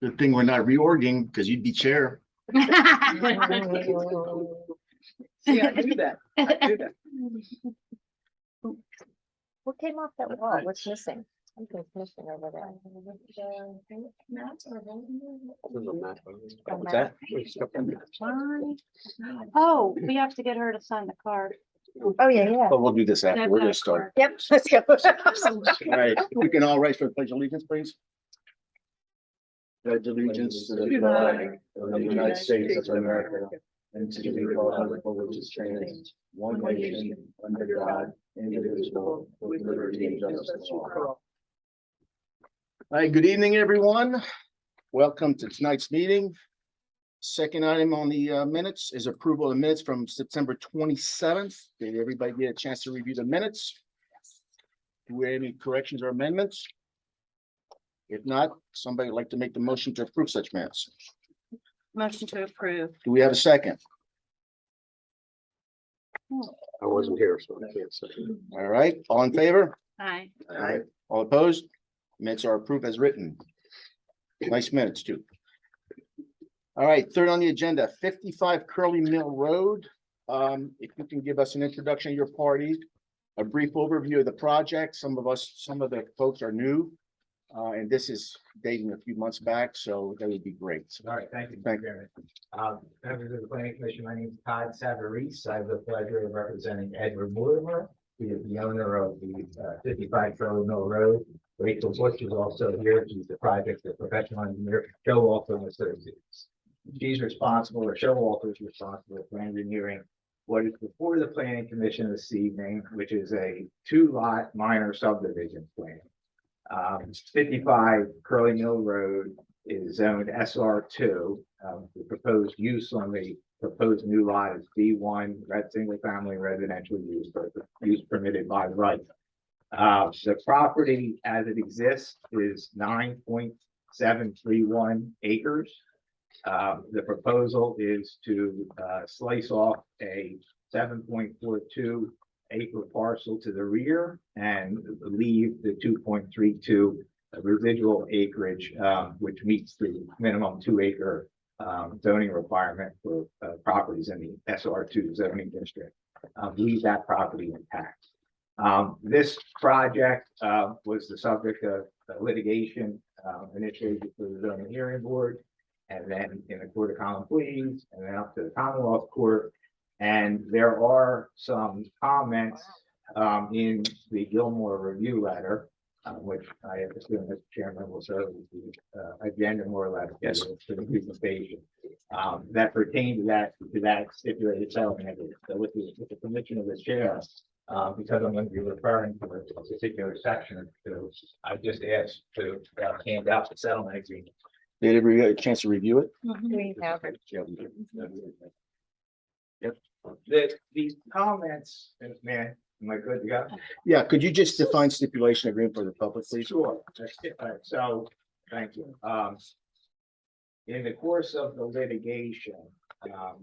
Good thing we're not reorging because you'd be chair. See, I do that. I do that. What came off that wall? What's missing? Something's missing over there. What's that? Oh, we have to get her to sign the card. Oh, yeah, yeah. But we'll do this after. We're gonna start. Yep, let's go. All right, we can all rise for the pledge of allegiance, please. Pledge allegiance to the flag of the United States of America and to the republic for which it stands, one nation, under God, indivisible, with liberty and justice for all. All right, good evening, everyone. Welcome to tonight's meeting. Second item on the minutes is approval of the minutes from September 27th. Did everybody get a chance to review the minutes? Do we have any corrections or amendments? If not, somebody would like to make the motion to approve such minutes. Motion to approve. Do we have a second? I wasn't here, so I can't say. All right, all in favor? Aye. Aye. All opposed? Minutes are approved as written. Nice minutes too. All right, third on the agenda, 55 Curley Mill Road. If you can give us an introduction of your party, a brief overview of the project. Some of the folks are new. And this is dating a few months back, so that would be great. All right, thank you. Thank you. Members of the planning commission, my name is Todd Savarese. I have the pleasure of representing Edward Mortimer. He is the owner of the 55 Curley Mill Road. Rachel Bush is also here. She's the project, the professional engineer. Joe Walter and Associates. She's responsible, or Joe Walter is responsible for engineering what is before the planning commission this evening, which is a 2-lot minor subdivision plan. 55 Curley Mill Road is zoned SR2. The proposed use on the proposed new lot is B1, red single family residential use, but use permitted by right. The property as it exists is 9.731 acres. The proposal is to slice off a 7.42 acre parcel to the rear and leave the 2.32 residual acreage, which meets the minimum 2 acre zoning requirement for properties in the SR2 zoning district. Leave that property intact. This project was the subject of litigation initiated before the zoning hearing board, and then in the Court of Common Pleas, and then up to the Commonwealth Court. And there are some comments in the Gilmore review letter, which I assume Mr. Chairman will serve as the agenda more or less. Yes. For the presentation that pertain to that stipulated settlement agreement. So with the permission of the chair, because I'm going to be referring to a particular section, so I just asked to hand out the settlement agreement. Did everybody get a chance to review it? We have it. Yep. These comments, man, am I good to go? Yeah, could you just define stipulation agreement for the public, please? Sure. So, thank you. In the course of the litigation,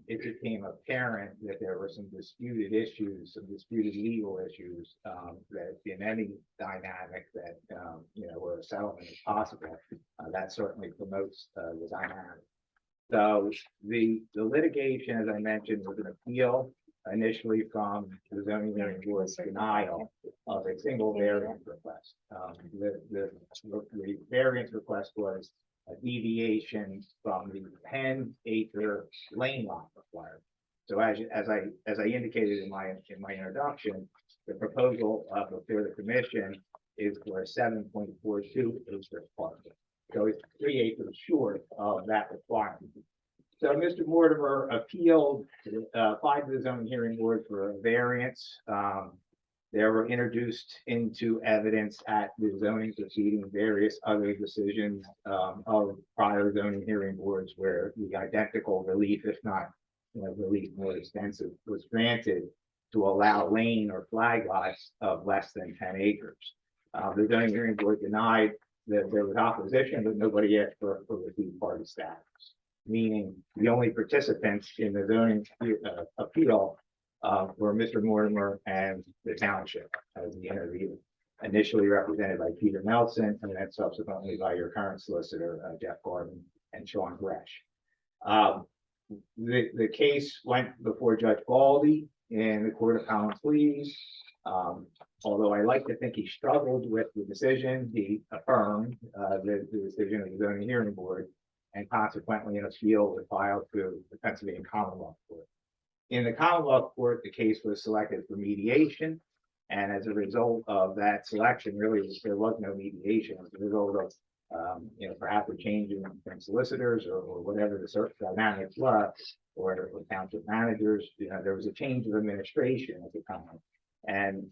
it became apparent that there were some disputed issues, some disputed legal issues, that in any dynamic that, where a settlement is possible, that certainly promotes the dynamic. So the litigation, as I mentioned, was an appeal initially from the zoning hearing board's denial of a single variance request. The variance request was a deviation from the 10-acre lane lot required. So as I indicated in my introduction, the proposal before the commission is for a 7.42 acre parcel. So it's 3 acres short of that requirement. So Mr. Mortimer appealed, applied to the zoning hearing board for a variance. There were introduced into evidence at the zoning proceeding various other decisions of prior zoning hearing boards where the identical relief, if not relief more extensive, was granted to allow lane or flag lots of less than 10 acres. The zoning hearing board denied that there was opposition, but nobody asked for review party status, meaning the only participants in the zoning appeal were Mr. Mortimer and the township as the intervener. initially represented by Peter Nelson, and then subsequently by your current solicitor, Jeff Gordon and Sean Gresh. The case went before Judge Baldy in the Court of Common Pleas. Although I like to think he struggled with the decision, he affirmed the decision of the zoning hearing board, and consequently an appeal was filed to the Pennsylvania Commonwealth Court. In the Commonwealth Court, the case was selected for mediation, and as a result of that selection, really there was no mediation as a result of perhaps a change in solicitors or whatever the search dynamics were, or township managers. There was a change of administration at the time. And,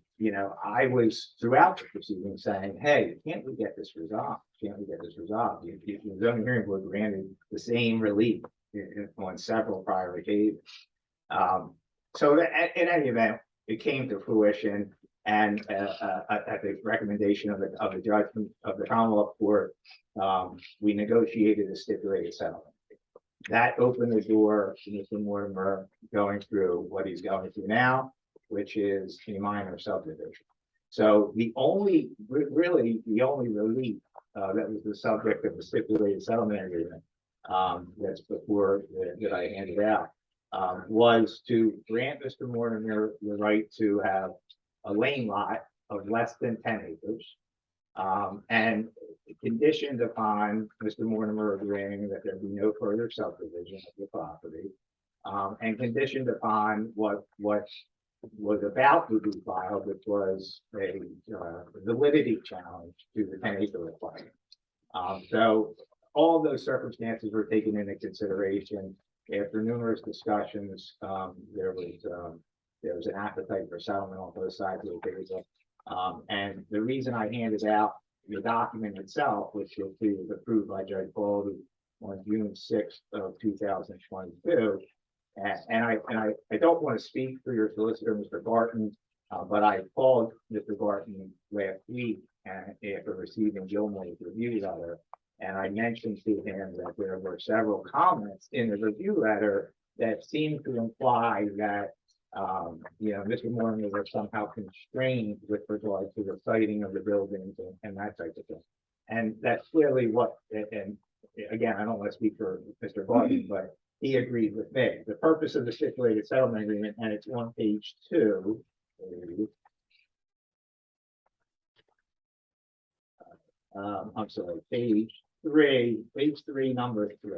I was throughout the proceedings saying, hey, can't we get this resolved? Can't we get this resolved? The zoning hearing board granted the same relief on several prior occasions. So in any event, it came to fruition, and at the recommendation of the judge of the Commonwealth Court, we negotiated a stipulated settlement. That opened the door to Mr. Mortimer going through what he's going through now, which is a minor subdivision. So the only relief that was the subject of the stipulated settlement agreement that's before that I handed out was to grant Mr. Mortimer the right to have a lane lot of less than 10 acres, and conditioned upon Mr. Mortimer agreeing that there be no further subdivision of the property, and conditioned upon what was about to be filed, which was a validity challenge to the 10-acre requirement. So all those circumstances were taken into consideration. After numerous discussions, there was an appetite for settlement on both sides of the table. And the reason I handed out the document itself, which was approved by Judge Baldy on June 6th of 2022. And I don't want to speak for your solicitor, Mr. Barton, but I called Mr. Barton last week after receiving Gilmore's review letter, and I mentioned to him that there were several comments in the review letter that seemed to imply that Mr. Mortimer was somehow constrained with regard to the siting of the buildings and that type of thing. And that's clearly what, and again, I don't want to speak for Mr. Barton, but he agreed with me. The purpose of the stipulated settlement agreement, and it's on page 2. I'm sorry, page 3, number 3.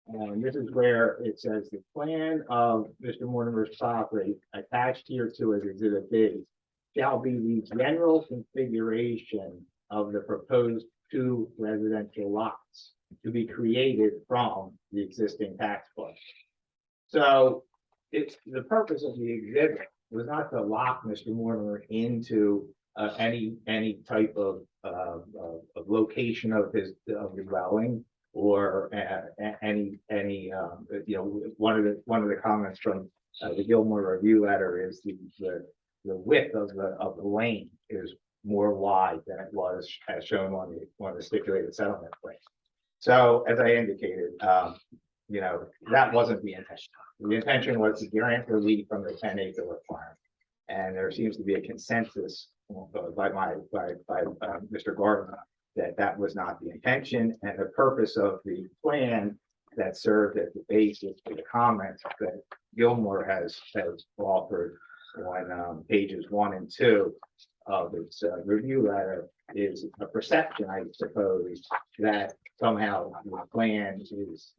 And this is where it says the plan of Mr. Mortimer's property attached here to as Exhibit B shall be the general configuration of the proposed 2 residential lots to be created from the existing tax parcel. So it's the purpose of the exhibit was not to lock Mr. Mortimer into any type of location of his dwelling, or any one of the comments from the Gilmore review letter is the width of the lane is more wide than it was as shown on the stipulated settlement plan. So as I indicated, that wasn't the intention. The intention was to grant relief from the 10-acre requirement, and there seems to be a consensus by Mr. Gardner that was not the intention, and the purpose of the plan that served as the basis for the comments that Gilmore has offered on pages 1 and 2 of its review letter is a perception, I suppose, that somehow the plan is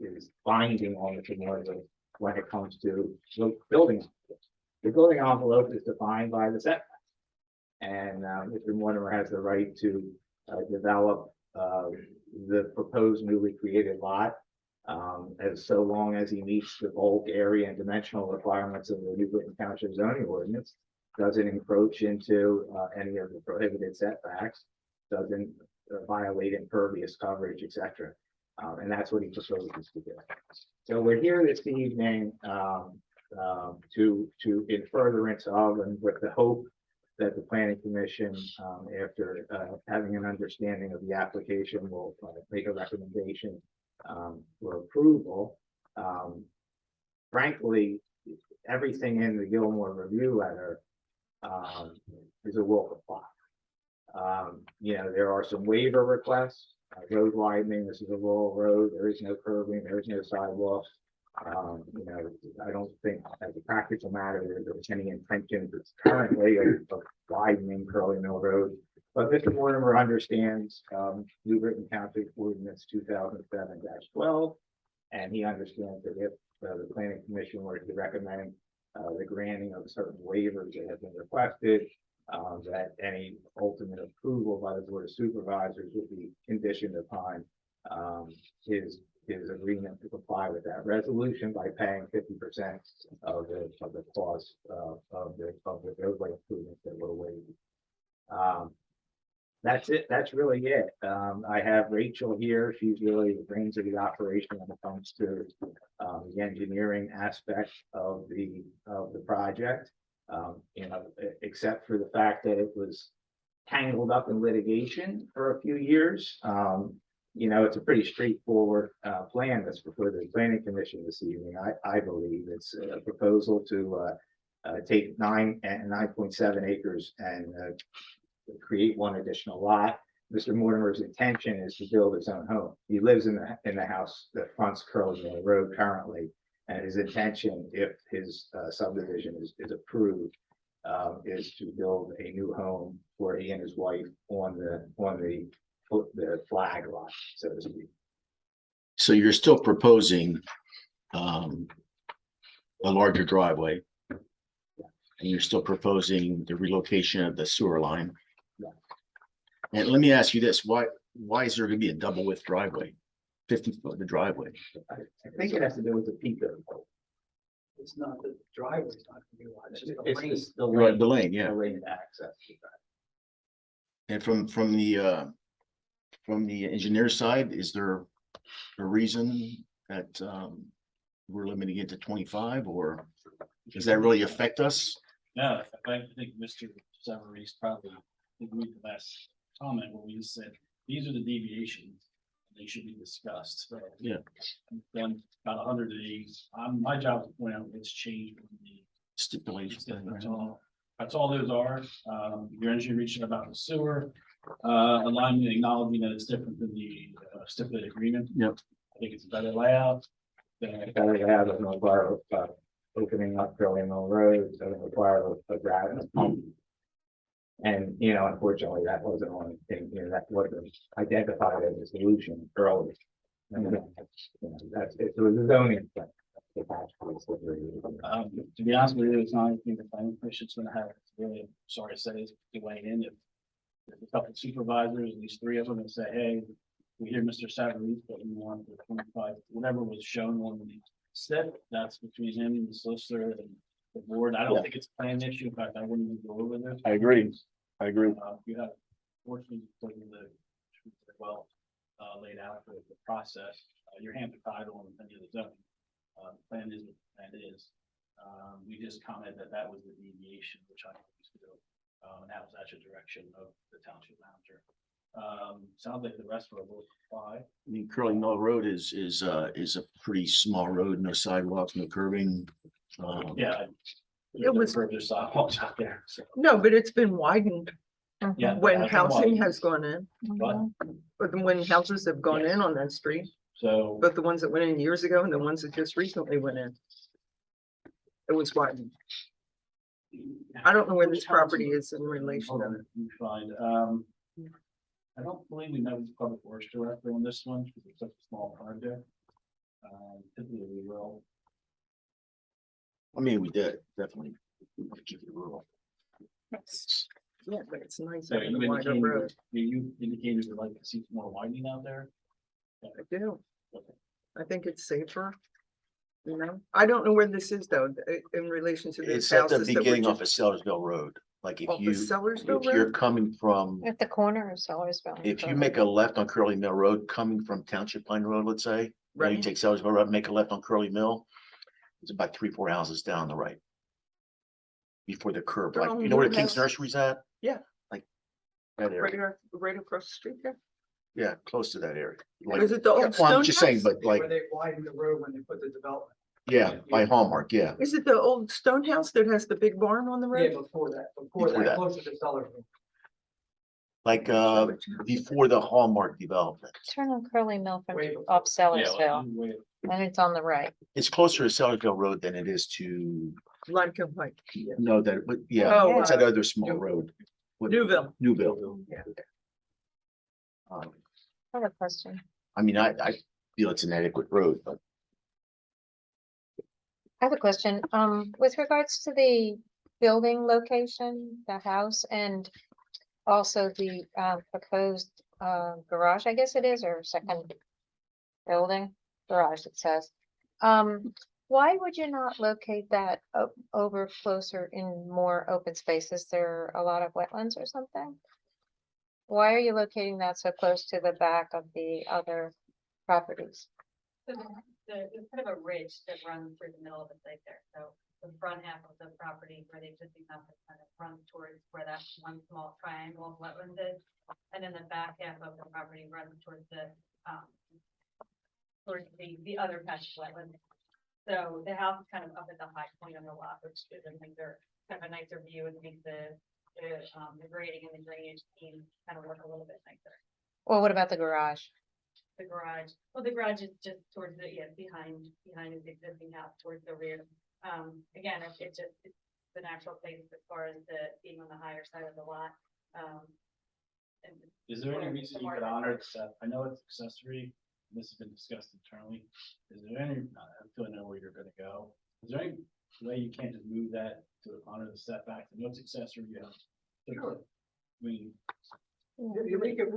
binding on the community when it comes to the building envelope. The building envelope is defined by the setback, and Mr. Mortimer has the right to develop the proposed newly created lot as so long as he meets the bulk area and dimensional requirements of the New Britain Township zoning ordinance, doesn't encroach into any of the prohibited setbacks, doesn't violate impervious coverage, etc. And that's what he proposes to do. So we're here this evening to in furtherance of, and with the hope that the planning commission, after having an understanding of the application, will make a recommendation for approval. Frankly, everything in the Gilmore review letter is a will comply. You know, there are some waiver requests, road widening, this is a rural road, there is no curbing, there is no sidewalks. You know, I don't think as a practical matter, there's any intention currently of widening Curley Mill Road. But Mr. Mortimer understands, we've written County Ordinance 2007-12, and he understands that if the planning commission were to recommend the granting of certain waivers that have been requested, that any ultimate approval by the Board of Supervisors would be conditioned upon his agreement to comply with that resolution by paying 50% of the cost of the roadway improvements that were waived. That's it. That's really it. I have Rachel here. She's really the brains of the operation when it comes to the engineering aspect of the project. You know, except for the fact that it was tangled up in litigation for a few years. You know, it's a pretty straightforward plan that's before the planning commission this evening. I believe it's a proposal to take 9.7 acres and create one additional lot. Mr. Mortimer's intention is to build his own home. He lives in the house that fronts Curley Mill Road currently, and his intention, if his subdivision is approved, is to build a new home for he and his wife on the flag lot, so to speak. So you're still proposing a larger driveway, and you're still proposing the relocation of the sewer line. Yeah. And let me ask you this: why is there going to be a double width driveway, 50 foot the driveway? I think it has to do with the peak of It's not the driveway's not gonna be wide, it's just the it's lane. just the Right, lane, the lane, yeah. the lane to access. And from the engineer side, is there a reason that we're limiting it to 25, or does that really affect us? No, I think Mr. Severese probably agreed to that comment where we just said, these are the deviations. They should be discussed. So, Yeah. I've done about 100 of these. My job is to point out what's changed from the Stipulations. That's all those are. Your engineer reached out about the sewer, alignment, acknowledging that it's different than the stipulated agreement. Yep. I think it's a better layout. That we have doesn't require opening up Curley Mill Road, doesn't require a gravity pump. And, you know, unfortunately, that wasn't on, you know, that wasn't identified as a solution early. And, you know, that's, it was a zoning thing. To be honest with you, it's not anything the planning commission's gonna have, really, sorry to say, is to weigh in. If a couple of supervisors, at least 3 of them, and say, hey, we hear Mr. Savarese, but we want the 25, whatever was shown on the step, that's between him and the solicitor and the board. I don't think it's a plan issue. In fact, I wouldn't even go over this. I agree. You have, fortunately, well, laid out for the process. Your hands are tied on any of the zoning. The plan is what the plan is. We just commented that was the deviation, which I used to do. And that was actually direction of the township manager. Sounds like the rest were will comply. I mean, Curly Mill Road is a pretty small road, no sidewalks, no curbing. Yeah. It was- further sidewalks out there, so. No, but it's been widened Yeah. when that's housing why- has gone in, But, but when houses have gone in on that street, so, both the ones that went in years ago and the ones that just recently went in. It was widened. I don't know where this property is in relation hold to on, it. let me find, I don't believe we met with the public works director on this one, because it's such a small project. Typically we will. I mean, we did definitely. We want to keep it rural. Yeah, but it's nice So having you a wider indicated, road. you indicated you'd like to see more widening out there? I do. Okay. I think it's safer. You know, I don't know where this is though, in relation to the It's at the houses that were beginning off of just Sellersville Road. Like off the Sellersville if you're Road. coming from, At the corner of Sellersville. if you make a left on Curly Mill Road, coming from Township Pine Road, let's say, then you Right. take Sellersville Road, make a left on Curly Mill. It's about 3-4 houses down the right. Before the curb, like, you know where the King's Nursery's at? Yeah. Like that area. Right across the street there. Yeah, close to that area. Like, Is it the old well, I'm stone just saying, house? but like, Where they widened the road when they put the development. Yeah, by Hallmark, yeah. Is it the old stone house that has the big barn on the Yeah, road? Before that. closer to Sellersville. Like, before the Hallmark development. Turn on Curly Mill from Way before. off Yeah, Sellersville, and it's on the right. It's closer to Sellersville Road than it is to, Limecombe Pike. no, that, but yeah, Oh, it's that other small road. What- Newville. Newville. Yeah. Um, I have a question. I mean, I feel it's an adequate road, but I have a question, with regards to the building location, the house, and also the, proposed, garage, I guess it is, or second building, garage, it says. Why would you not locate that over closer in more open spaces? There are a lot of wetlands or something? Why are you locating that so close to the back of the other properties? It's kind of a ridge that runs through the middle of the site there, so the front half of the property where the existing house is kind of runs towards where that one small triangle of wetlands is. And then the back half of the property runs towards the other patch of wetlands. So the house is kind of up at the high point of the lot, which is, I think, they're kind of a nicer view and makes the grading and the drainage scheme kind of look a little bit nicer. Or what about the garage? The garage, well, the garage is just towards the, behind his existing house, towards the rear. Again, it's the natural place as far as being on the higher side of the lot. And Is there any Or reason you more could than honor that. it? I know it's accessory, and this has been discussed internally. Is there any, I feel I know where you're gonna go. Is there any way you can't just move that to honor the setback? I know it's accessory, yeah. Sure. I mean, We could,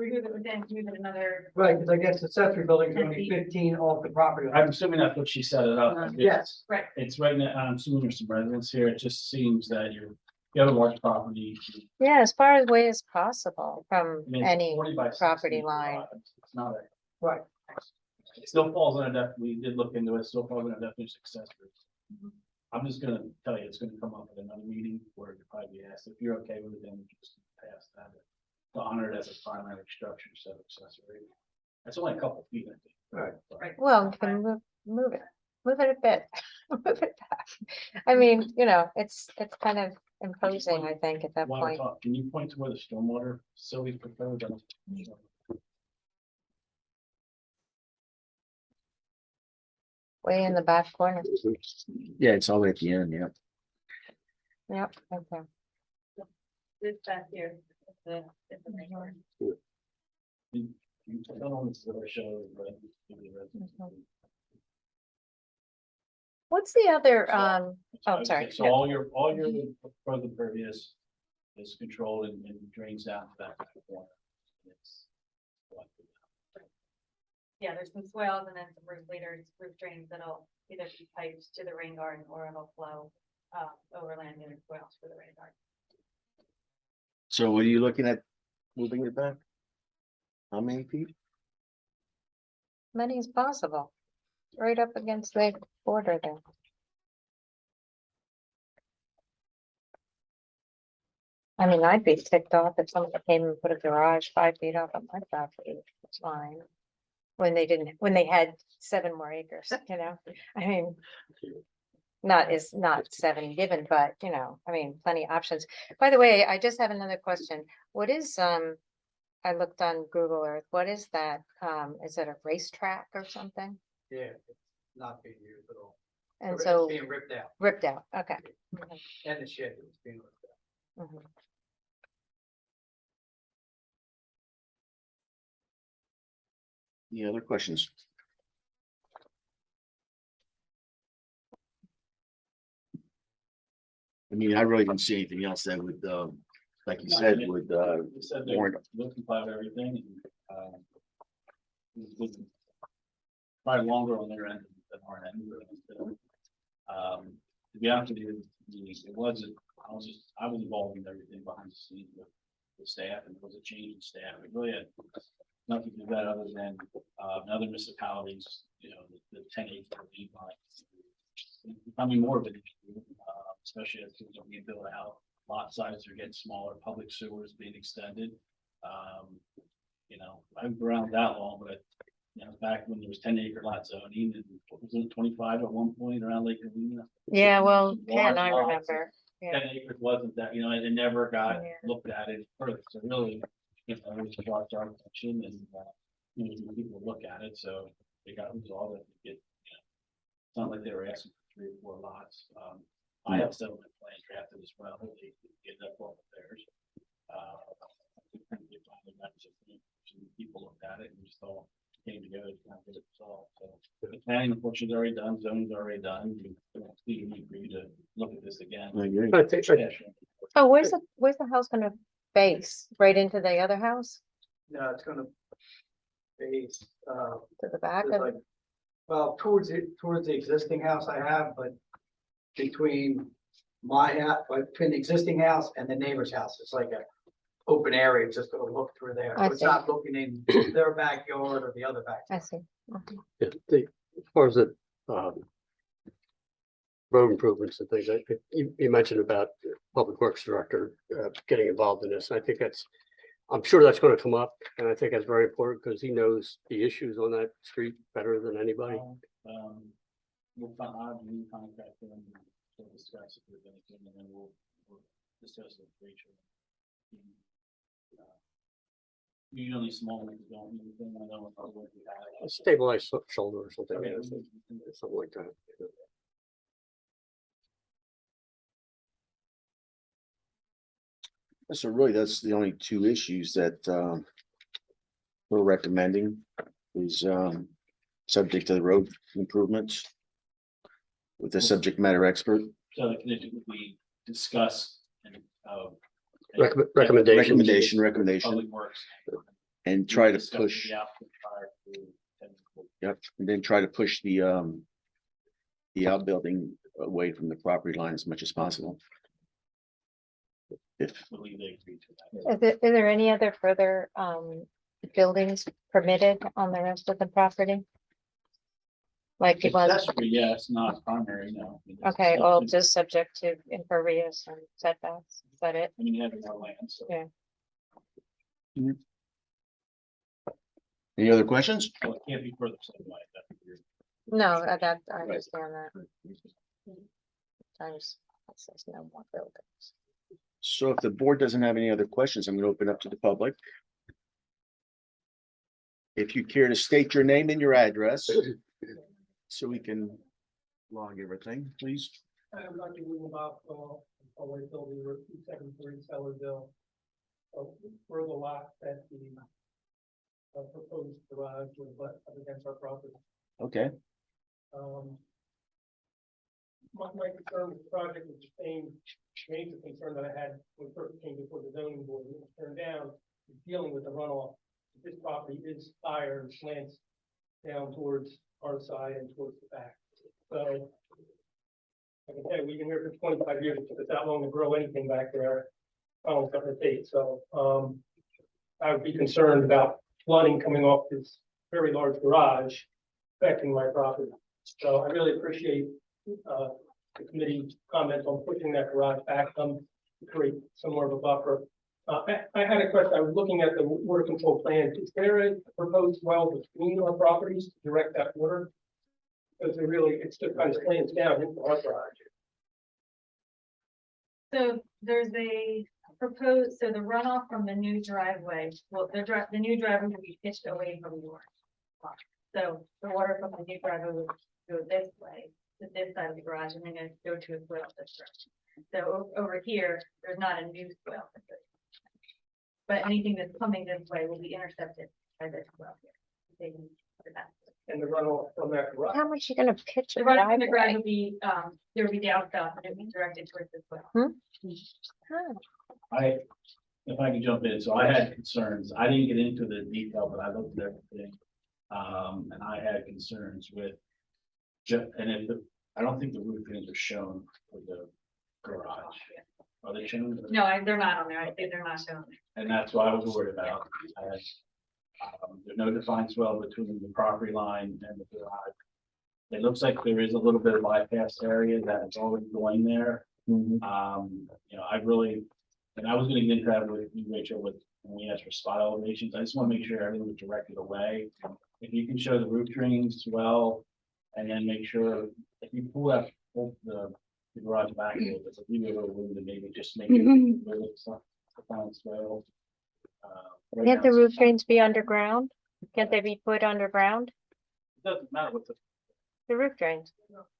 Then move it another. right, because I guess the accessory building is only 15 off the property. I'm assuming that's what she set it up. Yes. Right. It's right now, I'm assuming there's some residents here. It just seems that you have a large property. Yeah, as far away as possible from I mean, it's any 40 by 60 property line. garage. It's not a. Right. It still falls under we did look into it, still falls under definition of accessory. I'm just gonna tell you, it's gonna come up at another meeting where it could probably be asked, if you're okay with it, then we can just pass that. To honor it as a primary structure instead of accessory. That's only a couple feet, I think. Right. Right. Well, you can move it a bit, move it back. I mean, it's kind of imposing, I think, at that While point. we're talking, can you point to where the stormwater facility proposed? I don't- Way in the back corner. yeah, it's all at the end, yeah. Yep, okay. This back here, it's the main door. I don't know if it's what I showed, but maybe the residents- What's the other, So- oh, sorry. So yeah. all your further pervious is controlled and drains down to that corner. It's collected. Yeah, there's some swales and then some roof leaders, roof drains that'll either be piped to the rain garden or it'll flow overland and swales for the rain garden. So what are you looking at moving it back? How many feet? Many as possible, right up against the border there. I mean, I'd be ticked off if somebody came and put a garage 5 feet off of my property, it's fine. When they had 7 more acres, I mean. Not 7 given, but I mean, plenty of options. By the way, I just have another question. What is, I looked on Google Earth, what is that? Is it a racetrack or something? Yeah, it's not being used at all. And It's so being ripped out, ripped out, okay. and the shed is being ripped out. Mhm. Any other questions? I mean, I really didn't see anything else that would, like you said, would, They said they're warrant. looking for everything. And, it was probably longer on their end than our end. To be honest with you, it wasn't, I was involved in everything behind the scenes with the staff, and it was a change in staff. It really had nothing to do with that other than, other municipalities, the 10-acre lead line. Becoming more of an issue, especially as things are being built out. Lot sizes are getting smaller, public sewers being extended. I've been around that long, but back when there was 10-acre lot zoning and what was it, 25 at one point around Lake Helena? Yeah, well, Large 10, I lots. remember. Yeah. 10 acres wasn't that, and it never got Yeah. looked at it further, so really, it was brought to our attention and, people look at it, so they got resolved. It's not like they were asking for 3 or 4 lots. I have settlement plans drafted as well, they get that off of theirs. People looked at it and just all came together to kind of get it resolved, so. The planning, unfortunately, is already done, zoning's already done, we agree to look at this again. I agree. I think, Oh, where's the house gonna face? Right into the other house? No, it's gonna face, To the back there's of? like, well, towards the existing house I have, but between my house, like between the existing house and the neighbor's house, it's like a open area, it's just gonna look through there. I So it's see. not looking in their backyard or the other I backyard. see. Okay. yeah, as far as the, road improvements and things, you mentioned about the Public Works Director, getting involved in this. I think I'm sure that's gonna come up, and I think that's very important, because he knows the issues on that street better than anybody. We'll find out, new contact them, and we'll discuss if there's anything, and then we'll discuss it with Rachel. Usually small ones don't need anything, I know what we have. A stabilized shoulder or something, Okay. something like that. So really, that's the only 2 issues that we're recommending is subject to the road improvements with the subject matter expert. So the condition would be discuss and, Recommendations. Recommendation, Public Works. and try to Discuss push, the applicant prior to technical. yep, and then try to push the outbuilding away from the property line as much as possible. If, Believe they agree to that. Is there any other further buildings permitted on the rest of the property? Like people, Accessory, yes, not primary, no. I mean, it's okay, all just- just subject to impervious and setbacks, is that it? I mean, you have more land, so. Yeah. any other questions? Well, it can't be further subdivided. That's weird. No, I understand that. Times, it says no more buildings. So if the board doesn't have any other questions, I'm gonna open up to the public. If you care to state your name and your address, so we can log everything, please. I'm Dr. William Bob, always building Route 273 Sellersville. We're the lot that the proposed garage would butt up against our property. Okay, My concern with the project was the same major concern that I had when it first came before the zoning board, and it was turned down, is dealing with the runoff. This property is higher and slants down towards our side and towards the back. So I can tell you, we've been here for 25 years, it took us that long to grow anything back there. On the date, so I would be concerned about flooding coming off this very large garage affecting my property. So I really appreciate the committee's comment on pushing that garage back to create some more of a buffer. I had a question. I was looking at the water control plan. Is there a proposed well between our properties to direct that water? Because it's just kind of slants down into our garage. So there's a proposed, so the runoff from the new driveway, well, the new driveway will be pitched away from yours. So the water from the new driveway would go this way, to this side of the garage, and then go to a swale this direction. So over here, there's not a new swale. But anything that's coming this way will be intercepted by this swale here. Taken to that. And the runoff from that garage. How much you gonna pitch The a runoff from the garage driveway? would be, there would be down south, and it would be directed towards this swale. Huh. If I can jump in, so I had concerns, I didn't get into the detail, but I looked at everything. And I had concerns with. I don't think the roof pins are shown for the garage. Are they shown? No, they're not on there. I think they're not shown. And that's what I was worried about. There's no defined swell between the property line and the garage. It looks like there is a little bit of bypass area that is already going there. I really, and I was gonna get into that with you, Rachel, with and we asked for spot elevations. I just want to make sure everything was directed away. If you can show the roof drains as well, and then make sure if you pull the garage back a little bit, if you have a little room to maybe just make it. Swale. Right Can't now the it's- roof drains be underground? Can't they be put underground? It doesn't matter what The roof drains?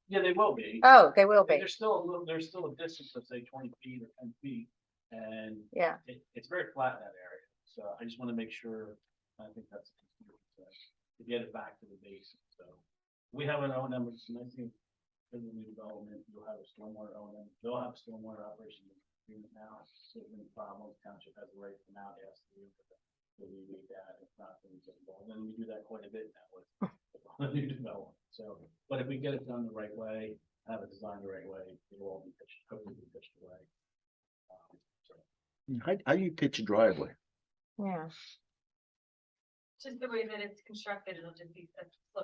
yeah, they will be. Oh, they will be. There's still a little, there's still a distance of say 20 feet or 10 feet. And Yeah. it's very flat in that area. So I just want to make sure, I think that's to get it back to the base. So we have an O&M, it's nice thing. For the new development, you'll have a stormwater O&M, they'll have a stormwater operation agreement now. So if any problems, township has the right to come out, ask you. So we need that, if not, then we get involved. And we do that quite a bit now with the new development. So, but if we get it done the right way, have it designed the right way, it'll all be pitched, hopefully be pitched away. So. How do you pitch a driveway? Yeah. Just the way that it's constructed, it'll just be,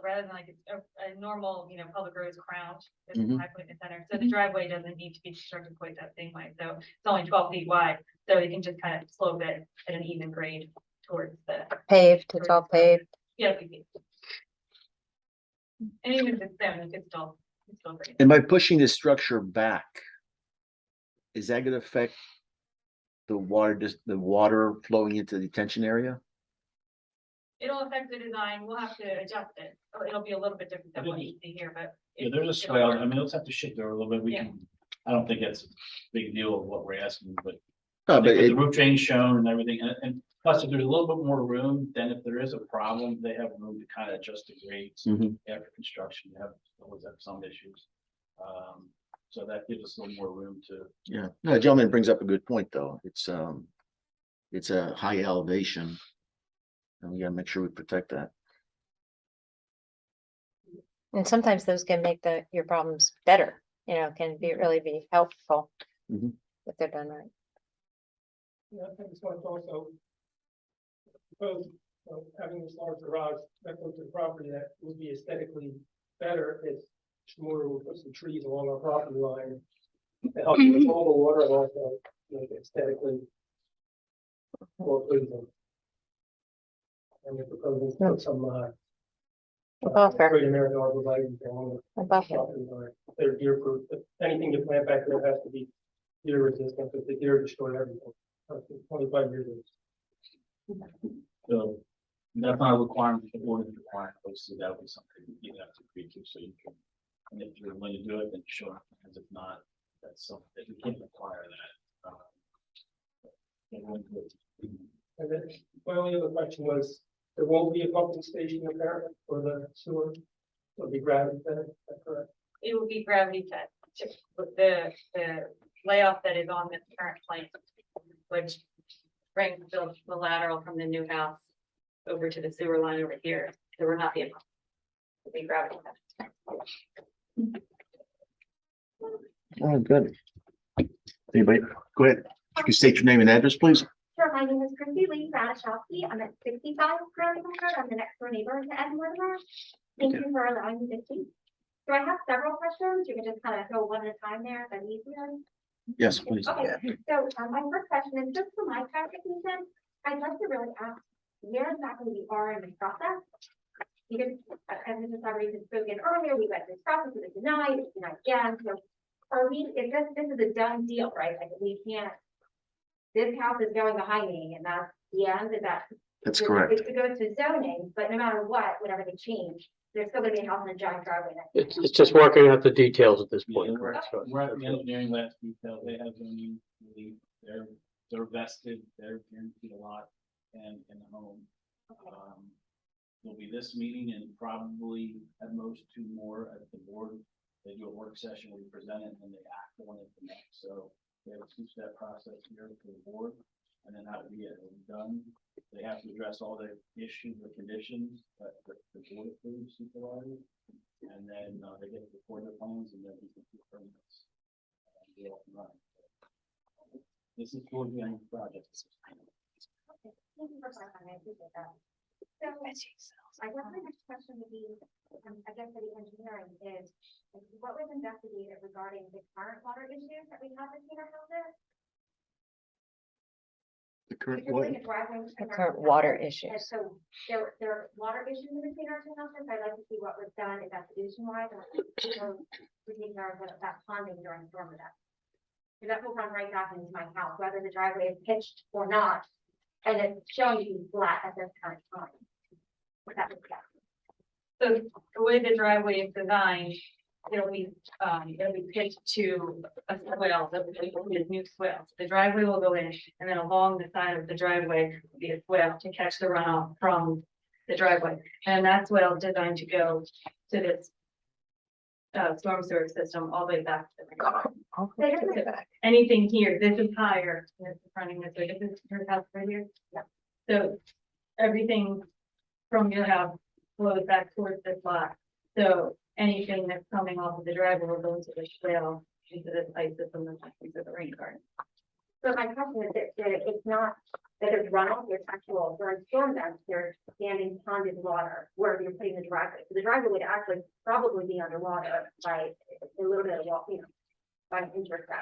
rather than like a normal, public road is crowned. It's Mhm. high point in the center, so the driveway doesn't need to be constructed quite that same way, so it's only 12 feet wide. So you can just kind of slope it at an even grade towards the, Paved, it's all paved. yeah. And even if it's down, it's still great. And by pushing this structure back, is that gonna affect the water flowing into the detention area? It'll affect the design, we'll have to adjust it, or it'll be a little bit different than what you see here, but. Yeah, there's a it'll swale. work. I mean, let's have to shift there a little bit. We Yeah. can, I don't think that's a big deal of what we're asking, but. No, but The it, roof drain shown and everything, and plus if there's a little bit more room, then if there is a problem, they have room to kind of adjust the grades. Mhm. After construction, you always have some issues. So that gives us a little more room to, yeah, no, the gentleman brings up a good point, though. It's a high elevation. And we gotta make sure we protect that. And sometimes those can make your problems better, can really be helpful. Mhm. If they're done right. Yeah, I just want to also propose, having this large garage that close to the property, that would be aesthetically better if Shmura would put some trees along our property line to help control the water and also make it aesthetically more pleasing. And we're proposing to put some, A buffer, Great American arborvitae along a the buffer. property line. They're deer proof, but anything you plant back there has to be deer resistant, because the deer destroy everything. 25 years old. so that's not a requirement, the board is required, so that would be something you have to agree to, so you can. And if you're willing to do it, then sure, because if not, that's something that we can't require that. Everyone would. And then my only other question was, there won't be a pumping station apparently for the sewer? It'll be gravity fed, is that correct? It will be gravity fed, with the layoff that is on this current plan, which brings the lateral from the new house over to the sewer line over here. There will not be a pump. It'll be gravity fed. Oh, good. Anybody, go ahead. You can state your name and address, please. Sure, my name is Christy Lee Radishowski. I'm at 65 Curley Road. I'm the next door neighbor to Ed Mortimer. Thank you for allowing me to speak. So I have several questions. You can just kind of go one at a time there, if that's easier. Yes, please. Okay, so my first question is just for my clarification. I'd like to really ask where exactly we are in this process. Because as Mrs. Sabri had spoken earlier, we went through this process, it was denied, it's denied again. So are we, if this is a done deal, right? Like we can't, this house is going behind me and that's the end, is that? That's correct. It goes to zoning, but no matter what, whenever they change, there's still gonna be a house and a giant driveway. It's just working out the details at this point, Yeah, correct? So- We're at the engineering last detail, they have zoning relief, they're vested, they're guaranteed a lot and the home. There'll be this meeting and probably at most two more at the board. They do a work session, we present it and then they act on it the next, so we have a two-step process here for the board. And then that would be it, it'll be done. They have to address all the issues or conditions that the board approves supervisor. And then they get the report their plans and then we can do permits. Be off and running. This is for the end project. Okay, thank you for clarifying, I appreciate that. So I guess my next question would be, I guess for the engineering is, what was investigated regarding the current water issues that we have between our houses? The current Because water, like a driveway The between our current two water houses, issues. and so there are water issues in between our two houses. I'd like to see what was done investigation wise, and we take care of that ponding during storm event. So that will run right back into my house, whether the driveway is pitched or not, and it's showing to be flat at this current time. If that makes sense. So the way the driveway is designed, it'll be pitched to a swale, that will be a new swale. The driveway will go in, and then along the side of the driveway will be a swale to catch the runoff from the driveway. And that swale is designed to go to this storm sewer system all the way back to the main. Anything here, this is higher, and this is running this way, this is her house right here. Yeah. So everything from your house flows back towards this lot. So anything that's coming off of the driveway will go into the swale, into this pipe system, and into the rain garden. So my question is that it's not that there's runoff, there's actual, during storm events, there's standing ponded water where you're putting the driveway. So the driveway would actually probably be underwater by a little bit of water, by an inch or so.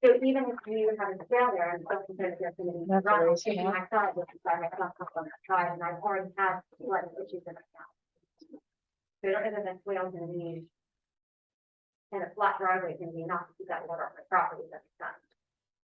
So even if you have a swale there, and stuff compared to the That's runoff, always taking enough. my side, which is why my stuff comes on that side, and I've already had flooding issues in my house. So I don't know that that swale's gonna be, and a flat driveway is gonna be enough to keep that water off the property, that's done.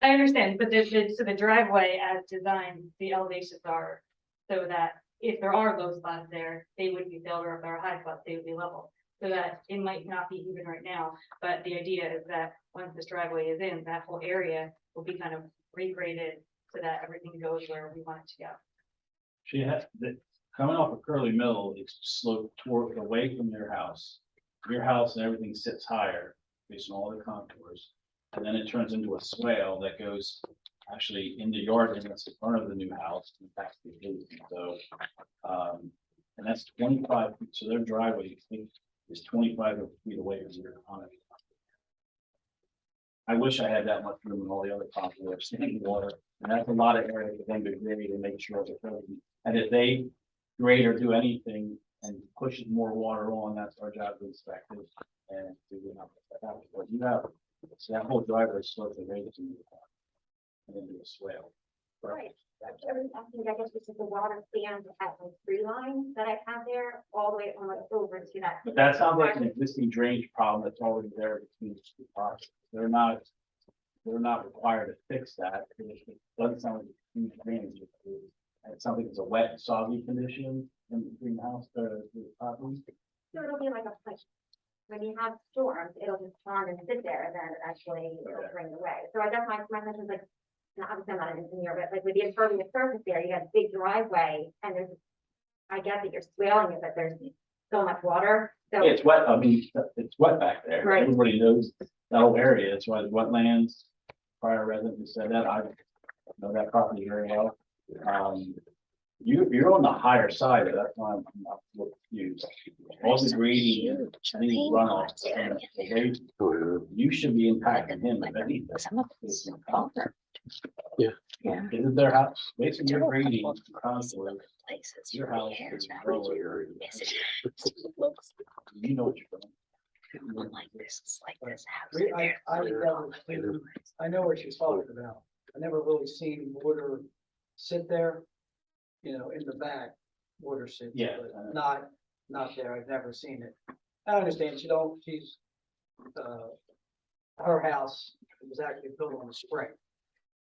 I understand, but so the driveway as designed, the elevations are so that if there are low spots there, they would be filled, or if there are high spots, they would be level. So that it might not be even right now, but the idea is that once this driveway is in, that whole area will be kind of regraded so that everything goes where we want it to go. She has, coming off of Curley Mill, it's sloped toward, away from your house. Your house and everything sits higher based on all the contours. And then it turns into a swale that goes actually in the yard and that's in front of the new house and back to the gate. So, and that's 25 feet. So their driveway is 25 feet away from your on it. I wish I had that much room in all the other contours, standing water, and that's a lot of area for them to grade and make sure that they're. And if they grade or do anything and pushes more water on, that's our job to inspect it and do the number. But you have, so that whole driveway slopes the radius and then do a swale. Right. I guess because the water stands at the tree line that I have there, all the way almost over to that. But that sounds like an existing drainage problem that's already there between the two parts. They're not required to fix that. It doesn't sound like a huge drainage. It's something that's a wet, soggy condition in between the house, the property. So it'll be like a place. When you have storms, it'll just pond and sit there, and then eventually it'll drain away. So I guess my question is like, and obviously I'm not an engineer, but like with the impervious surface there, you got a big driveway, and there's, I get that you're swaling it, but there's so much water. So It's wet, I mean, it's wet back there. Right. Everybody knows that whole area. It's why the wetlands, prior residents said that. I know that property very well. You're on the higher side, of that's why I'm not confused. All the grading and any runoff, and the way you should be impacting him. If anything. Isn't their house, basically your grading contour, your house is lower. You know what you're doing. I know what she's talking about. I never really seen water sit there, you know, in the back, water sits. Yeah. But not there. I've never seen it. I understand she's, her house was actually built on a spring.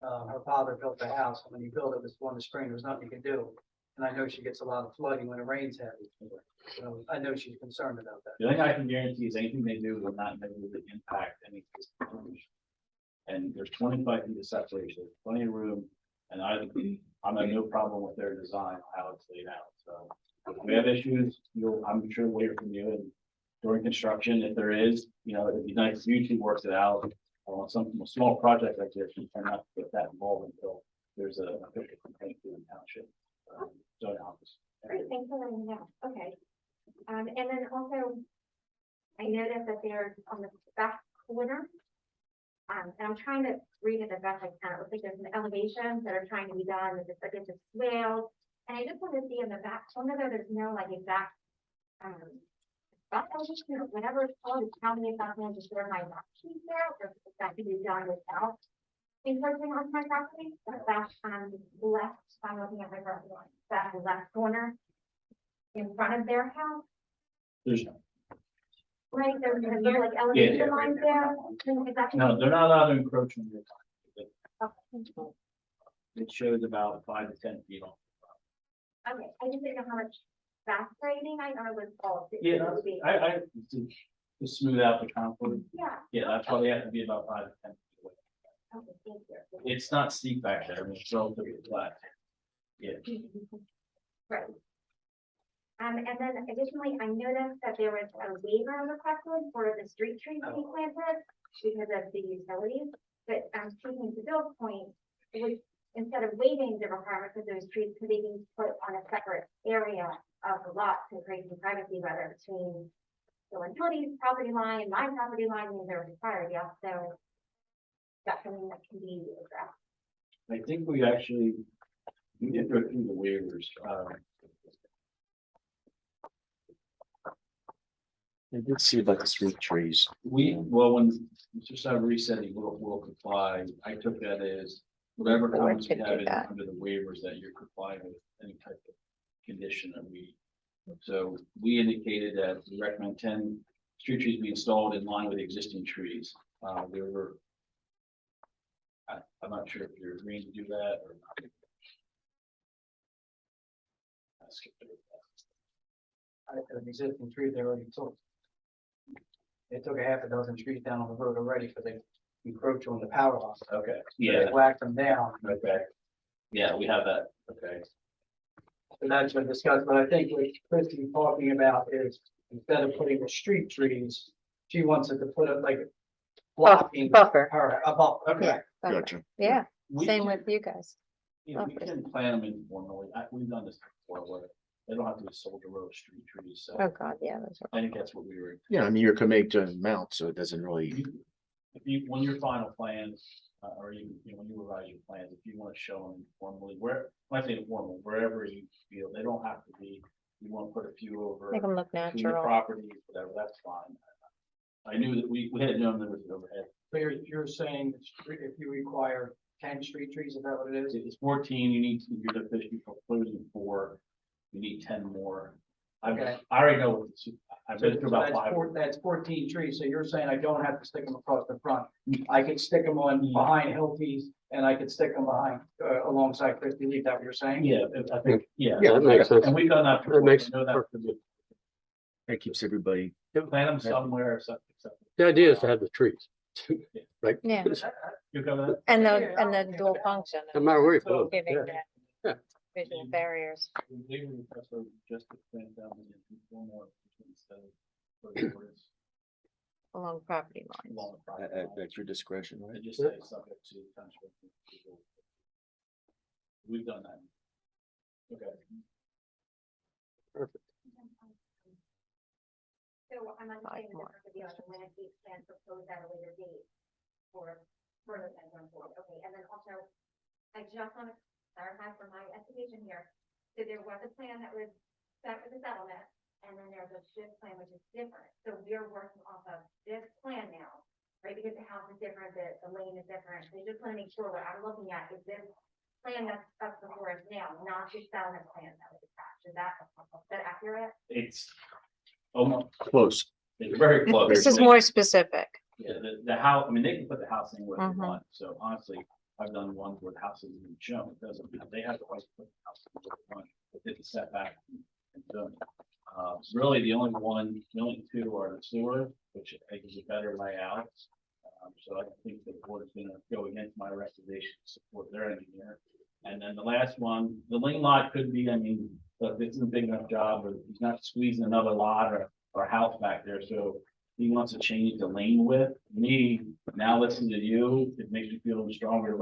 Her father built the house, and when he built it, was on the spring, there was nothing he could do. And I know she gets a lot of flooding when it rains heavy. So I know she's concerned about that. The only thing I can guarantee is anything they do will not negatively impact any. And there's 25 feet of separation, plenty of room, and I have no problem with their design, how it's laid out, so. If we have issues, I'm sure we'll hear from you, and during construction, if there is, you know, it'd be nice if you two works it out. On some small project like this, you cannot get that involved until there's a official complaint to the township. Zoning office. great, thanks for letting me know. Okay. And then also, I noticed that there's on the back corner. And I'm trying to read it the best I can. It looks like there's an elevation that are trying to be done, with it's like it's a swale. And I just want to see in the back corner there's no like exact, back elevation or whatever it's called, tell me if that's going to share my back sheet there, or if that can be done without encroaching on my property, but that's left, I'm looking at my property line, that left corner in front of their house, There's, right, there's a little like elevation lines there. Is that- no, they're not allowed to encroach on your property. Okay, It shows about 5 to 10 feet off. I just didn't know how much back grading I know was called. Yeah, to smooth out the contour. Yeah, Yeah, that's why they have to be about 5 to 10 feet away. okay, thank you. It's not steep back there, I mean, it's relatively flat. Yeah, Right. And then additionally, I noticed that there was a waiver requested for the street trees to be planted because of the utilities. But speaking to Bill's point, it would, instead of waiving the requirement for those trees, could they be put on a separate area of the lot to create some privacy, whether between the utilities property line, my property line, and they're required, yeah, so that's something that can be addressed. I think we actually, we did go through the waivers. I did see about the street trees. Well, when Mr. Savary said he will comply, I took that as whatever Board comments we could do have in that. under the waivers that you're complying with any type of condition that we. So we indicated that we recommend 10 street trees be installed in line with existing trees. There were. I'm not sure if you're agreeing to do that or not. I skipped over that. I had an existing tree they already took. They took a half a dozen trees down on the road already because they encroach on the power line. Okay, They yeah, whacked them down. okay. Yeah, we have that, okay. And that's been discussed, but I think what Christie's talking about is instead of putting the street trees, she wants it to put it like blocking Buffer. her above. Okay. Yeah. buffer. Gotcha. Yeah, We same can- with you guys. Yeah, we buffers. can plan them informally. We've done this before, where they don't have to be soldier row of street trees, so Oh, God, yeah, those are. I think that's what we were. Yeah, I mean, you're committing to amount, so it doesn't really, If you, when your final plans, or you know, when you revise your plans, if you want to show them formally, when I say informal, wherever you feel, they don't have to be, you want to put a few over. Make them look between the natural. properties, whatever, that's fine. I knew that we had known there was an overhead. So you're saying that if you require 10 street trees, is that what it is? It's 14, you need, you're officially proposing 4, you need 10 more. Okay. I already know what I've been through about that's 5. That's 14 trees, so you're saying I don't have to stick them across the front. I could stick them on behind Hilties and I could stick them behind alongside Christie Lee, that what you're saying? Yeah, I think, yeah. Yeah, that makes sense. And we've done that. That makes before. I know that. that keeps everybody, Plant them somewhere, except. The idea is to have the trees, right? Yeah, You got that? and the dual function. No matter where you put them. Giving yeah. that visual barriers. Legally, request over just to plant down and one more instead of further words Along property lines. along the property line. at your discretion, I right? just say subject to township approval. We've done that. Okay. So I'm understanding more that the landscape plan proposed at a later date for further than 1 forward. Okay, and then also, I just want to clarify for my estimation here. So there was a plan that was set for the settlement, and then there's a shift plan which is different. So we're working off of this plan now, right? Because the house is different, the lane is different. So you just want to make sure what I'm looking at is this plan that's up before us now, not the settlement plan that was attached. Is that accurate? It's almost, Close. it's very close. This is more specific. Yeah, the house, I mean, they can put the house anywhere they Mhm. want, so honestly, I've done ones where the house isn't even shown, it doesn't, they have the right to put the house anywhere they want, but it's a setback. And so, really, the only 2 are the sewer, which I think is a better layout. So I think the board is gonna go against my recommendation to support their engineer. And then the last one, the lane lot could be, I mean, but this isn't a big enough job, or he's not squeezing another lot or house back there, so he wants to change the lane width. Me, now listening to you, it makes me feel stronger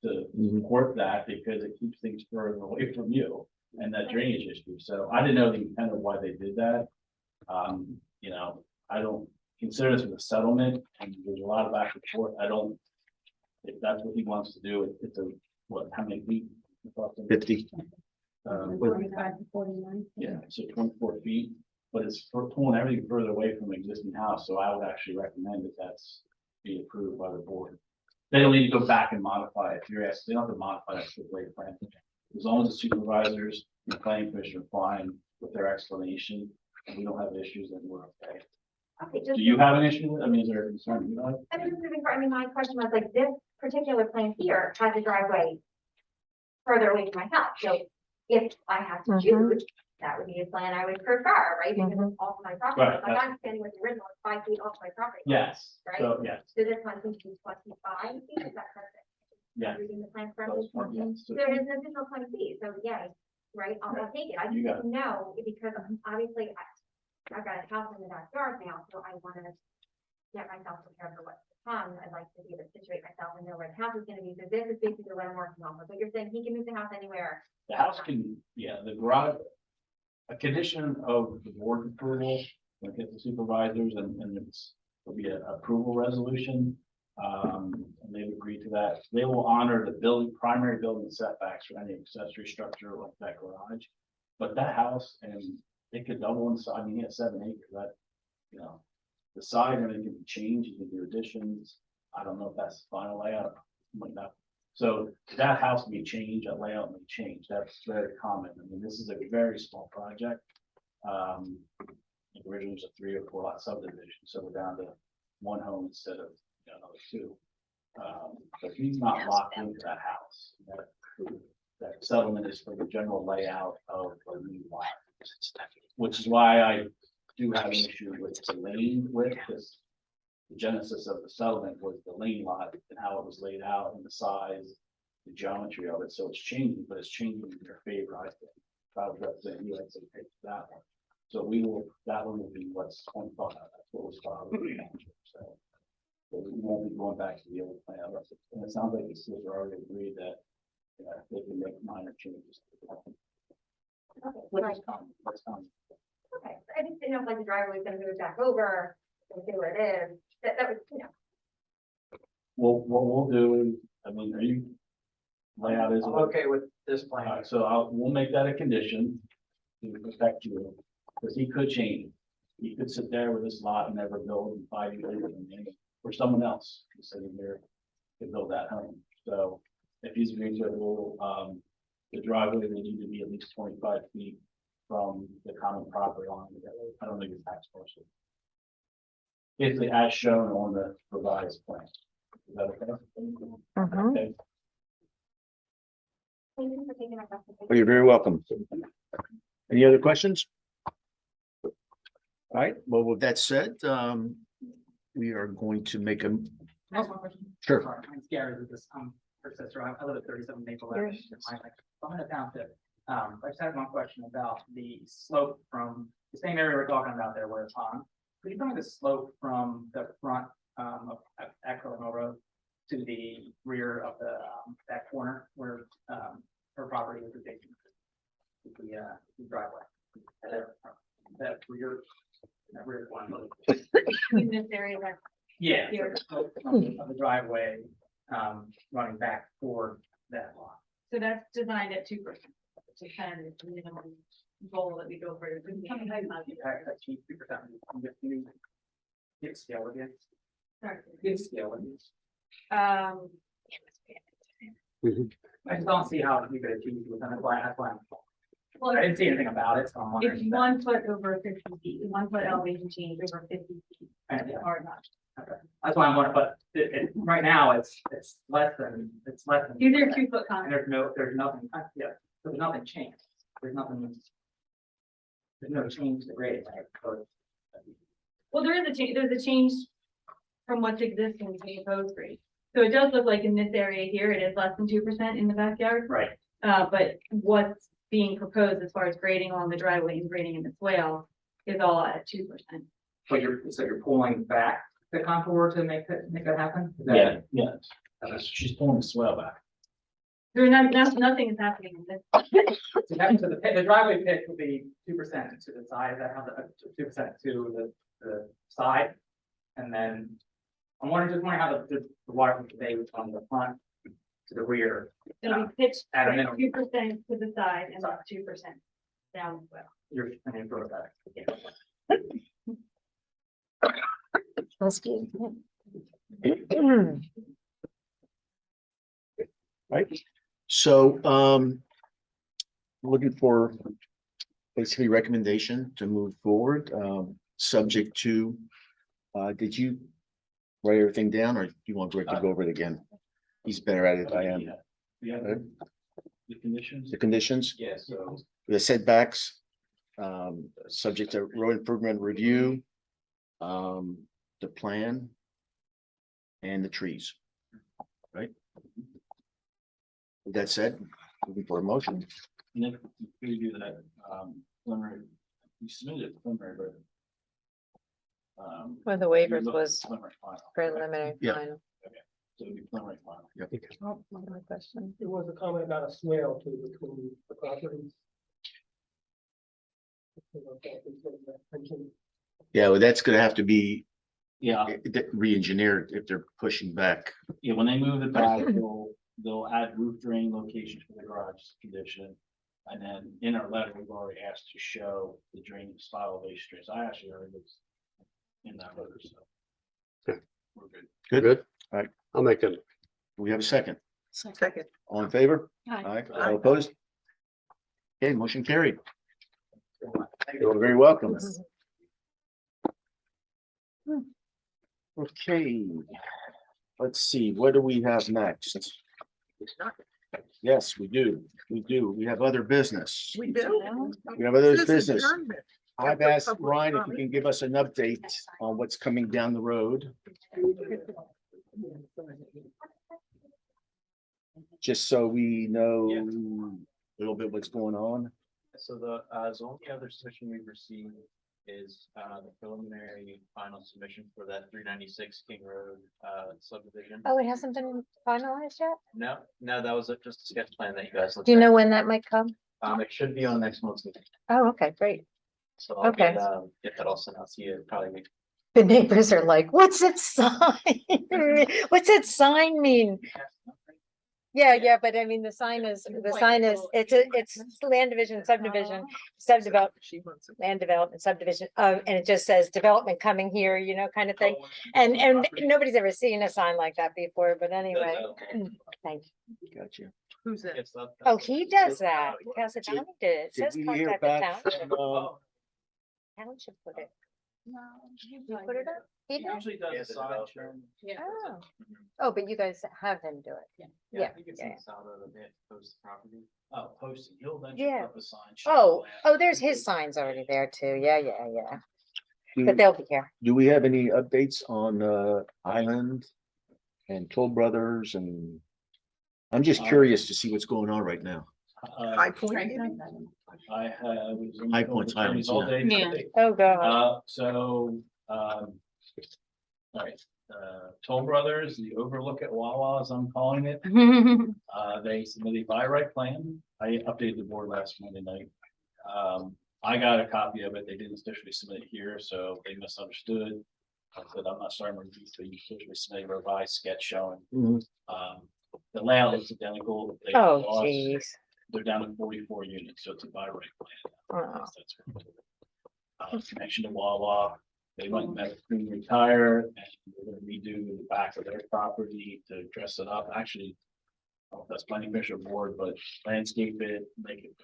to support that because it keeps things further away from you and that drainage issue. So I didn't know the intent of why they did that. You know, I don't consider this a settlement and there's a lot of back and forth. If that's what he wants to do, it's a, how many feet? 50. 45 to 49. Yeah, so 24 feet, but it's for pulling everything further away from the existing house, so I would actually recommend that that's be approved by the board. They don't need to go back and modify it. If you're asking, they don't have to modify that to the late plan. As long as the supervisors, the planning commission are fine with their explanation, and we don't have issues, then we're okay. Okay, just. Do you have an issue with it? I mean, is there a concern? You know? I mean, my question was like, this particular plan here has a driveway further away from my house, so if I had to choose, that would be a plan I would prefer, right? Because it's off my property, Right, like I'm standing with the original, it's 5 feet off my property. Yes, Right? so, yes, So this one seems to be 25 feet, is that correct? yes. Reading the plan So correctly? it's one, yes. So- There is an additional 20 feet, so yeah, right, I'll take it. I You just got didn't know, because obviously I've got a house in the backyard now, so I want to get myself prepared for what's to come. I'd like to be able to situate myself and know where the house is gonna be, so this is basically what I'm working on, but you're saying he can move the house anywhere. The house can, yeah, the garage, a condition of the board approval, like get the supervisors and it's, there'll be an approval resolution. And they've agreed to that. They will honor the building, primary building setbacks for any accessory structure like that garage. But that house, and it could double in size, I mean, he has 7 acres, that, you know, the side and it can be changed, you can do additions. I don't know if that's the final layout, might not. So that house may change, that layout may change, that's very common. I mean, this is a very small project. Originally it was a 3 or 4 lot subdivision, so we're down to 1 home instead of, you know, another 2. But he's not locked into that house. That settlement is for the general layout of a new lot. Which is why I do have an issue with the lane width, because the genesis of the settlement was the lane lot and how it was laid out and the size, the geometry of it. So it's changing, but it's changing in your favor, I think. If I was representing you, I'd say take that one. So that one will be what's on file. That's what was filed. So we won't be going back to the old plan. And it sounds like the cities are already agreed that they can make minor changes. Which is common. That's common. Okay, I just didn't know if like the driveway was gonna move back over, and see where it is, that was, you know. Well, what we'll do is, I mean, are you layout is. I'm okay with this All plan. right, so we'll make that a condition to protect you, because he could change. He could sit there with this lot and never build in 5 years, or someone else who's sitting there could build that home. So if he's agreed to it, the driveway will need to be at least 25 feet from the common property line. I don't think it's tax parcel. Basically, as shown on the revised plan. Is that okay? Okay. Thank you for taking my question. Oh, you're very welcome. Any other questions? All right, well, with that said, we are going to make a, I have one question. Sure. Sorry, I'm Gary with this, her sister, I live at 37 Maple Avenue. I'm in a township. I just had one question about the slope from the same area we're talking about there where it's on. Could you tell me the slope from the front of Curley Road to the rear of the that corner where her property is adjacent to the driveway? That rear one. In this area, that Yeah, Here. so of the driveway, running back toward that lot. so that's designed at 2%, which is kind of the minimum goal that we go for. Actually, 3%. You get scale again. Sorry. Get scale again. Um, I just don't see how you could achieve it, and that's why well, I didn't see anything about it, so I'm wondering. it's 1 foot over 50 feet, 1 foot elevation change over 50 feet, Yeah. or not. Okay. That's why I'm wondering, but right now, it's less than. These are 2 foot And contours. there's nothing, yeah, there's nothing changed, there's no change to the grade. Well, there is a change, there's a change from what's existing to the proposed grade. So it does look like in this area here, it is less than 2% in the backyard. Right. But what's being proposed as far as grading along the driveway and grading in the swale is all at 2%. But you're pulling back the contour to make that happen? Is that- Yeah, yeah. She's pulling the swell back. Nothing is happening in this. So that means that the driveway pitch will be 2% to the side, that have the 2% to the side. And then I'm wondering how the water can convey from the front to the rear. It'll be pitched At a minimum. 2% to the side and 2% down as well. You're, I mean, sort of that. Right, so, looking for basically recommendation to move forward, subject to, did you write everything down, or do you want Rick to go over it again? He's better at it than I am. Yeah, Right? the conditions. The conditions, Yeah, so the setbacks, subject to road improvement review, the plan, and the trees. Right? With that said, looking for a motion. And if we do that, preliminary, we submitted a preliminary, but. Well, the you waivers look at was preliminary final. preliminary Yeah. final. So it'd be preliminary final. Oh, one more question. There was a comment about a swale too between the properties. Yeah, well, that's gonna have to be Yeah, re-engineered if they're pushing back. yeah, when they move it back, they'll add roof drain locations for the garage condition. And then in our letter, we've already asked to show the drainage style elevation drains. I actually already was in that letter, so. Okay. We're good. Good. All right. I'll make them. We have a second. Second. All in favor? Aye. All opposed? Okay, motion carried. You're very welcome. Okay. Let's see, what do we have next? Yes, we do. We do. We have other business. We do. We have other This is business. adjournment. I've asked Ryan if he can give us an update on what's coming down the road. Just so we know a little bit what's going on. So the only other submission we've received is the preliminary final submission for that 396 King Road subdivision. Oh, it hasn't been finalized yet? No, that was just a sketch plan that you guys looked Do you at. know when that might come? It should be on next month's meeting, Oh, okay, great. so I'll Okay. get that all sent out to you probably. The neighbors are like, what's that sign? What's that sign mean? Yeah, but I mean, the sign is, it's land division, subdivision, land development subdivision, and it just says development coming here, you know, kind of thing. And nobody's ever seen a sign like that before, but anyway, thank you. Gotcha. Who's that? Oh, he does that. Casatoni did it. It Did says we hear contact the back township. from, Township put it. You put it up? He did? Usually does the sign show. Oh. Oh, but you guys have him do it. Yeah, I think it's in yeah. the south of the post property. Oh, posting, he'll then Yeah. put up a sign. Oh, there's his signs already there too. Yeah. But they'll be here. do we have any updates on Island and Toll Brothers, and I'm just curious to see what's going on right now. High Point. maybe? I have. was in High the Point's attorneys Highlands, all yeah. day Yeah. today. Oh, God. All right, Toll Brothers, the overlook at Wawa, as I'm calling it, they submitted a by right plan. I updated the board last Monday night. I got a copy of it. They didn't officially submit it here, so they misunderstood. I said, I'm not starting to review, so you officially submit a revised sketch showing. Mhm. The layout is identical. They Oh, lost- geez. They're down to 44 units, so it's a by right plan. Oh. That's connection to Wawa. They went and met with Premium Tire, and they're gonna redo the back of their property to dress it up. Actually, I don't know if that's planning commission board, but landscape it, make it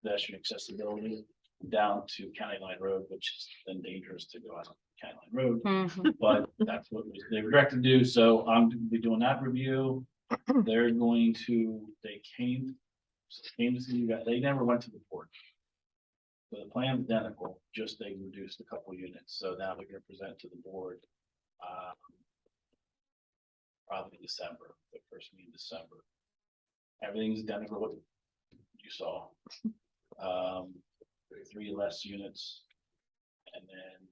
pedestrian accessibility down to County Line Road, which is then dangerous to go out on County Line Road. Mhm. But that's what they were directed to do, so I'm gonna be doing that review. They're going to, they came to see you guys, they never went to the board. So the plan is identical, just they reduced a couple units, so now they're gonna present to the board. Probably December, the first meeting in December. Everything's identical what you saw. 3 less units. And then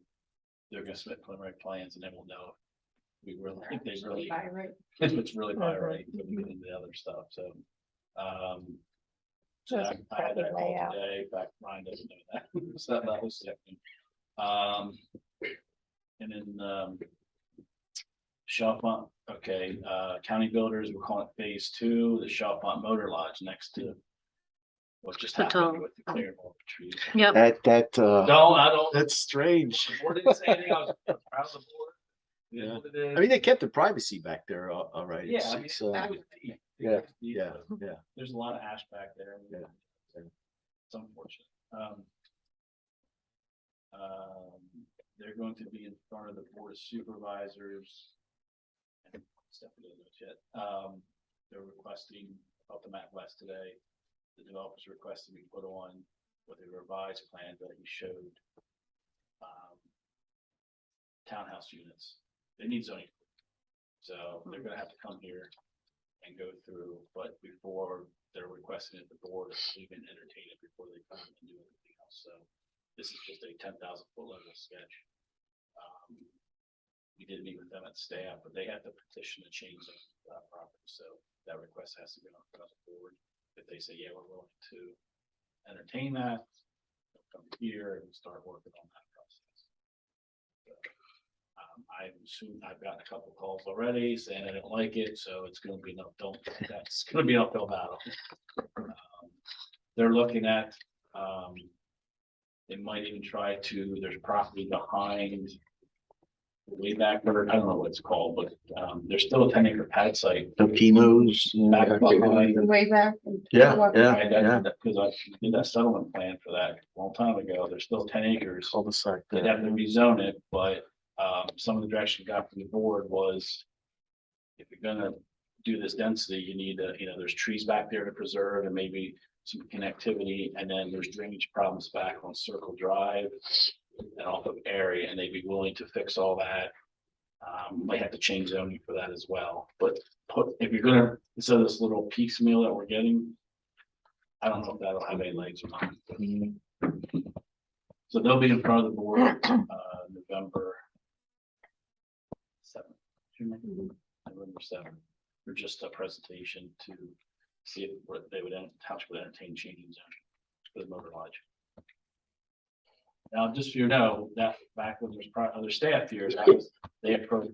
they're gonna submit preliminary plans, and then we'll know. We really think they really, if it's really by right, we'll get into the other stuff, so. So That's a I had that crappy call layout. today, in fact, Ryan doesn't know that, so that was second. And then, Chalfont, okay, County Builders, we're calling it phase 2, the Chalfont Motor Lodge next to. What just happened Hotel. with the clear wall trees. Yep. I don't. That's strange. The board didn't say anything, I was proud of the board. It is Yeah. what it is. I mean, they kept the privacy back there, all right. Yeah, I mean, It's, that was, Yeah, deep, yeah, but yeah. There's a lot of ash back there. and Yeah. It's unfortunate. They're going to be in front of the board of supervisors. And Stephanie doesn't know it yet. They're requesting up the Map West today. The developers requested we put on with a revised plan that he showed. Townhouse units. They need zoning. So they're gonna have to come here and go through, but before they're requesting it, the board is even entertain it before they come and do anything else. So this is just a 10,000 foot level sketch. We did meet with them at staff, but they have to petition to change the property. So that request has to go on the board. If they say, yeah, we're willing to entertain that, they'll come here and start working on that process. So, I assume I've gotten a couple calls already saying I don't like it, so it's gonna be that's gonna be an uphill battle. They're looking at, they might even try to, there's property behind way back, where I don't know what it's called, but, there's still a 10-acre pad site. The Pinos. Back behind. Way back. Yeah, Right, yeah. because I did that settlement plan for that a long time ago. There's still 10 acres. Cul-de-sac. They'd have to rezone it, but some of the direction we got from the board was if you're gonna do this density, you need to, there's trees back there to preserve and maybe some connectivity, and then there's drainage problems back on Circle Drive and off of area, and they'd be willing to fix all that. Might have to change zoning for that as well, but if you're gonna, instead of this little piecemeal that we're getting, I don't know if that'll have any legs or not. So they'll be in front of the board, November 7th, November 7th, for just a presentation to see if they would, township would entertain changing zoning for the motor lodge. Now, just so you know, that back when there's other staff here, they approached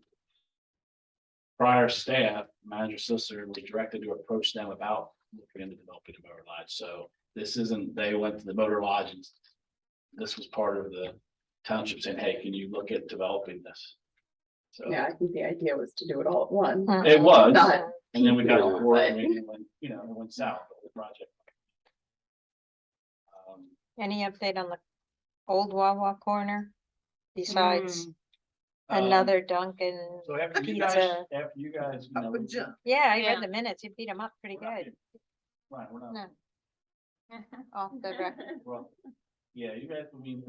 prior staff, manager solicitor was directed to approach them about looking into developing a motor lodge. So this isn't, they went to the motor lodge and this was part of the township saying, hey, can you look at developing this? So Yeah, I think the idea was to do it all at once. it was, Not- and then we got to work, But- and it went, it went south of the project. Any update on the old Wawa corner? Besides Um, another Dunkin' So after you guys, pizza? Up and jump. Yeah, I Yeah. read the minutes. You beat them up pretty good. Right, we're not, No. Off the record. well, yeah, you guys, I mean,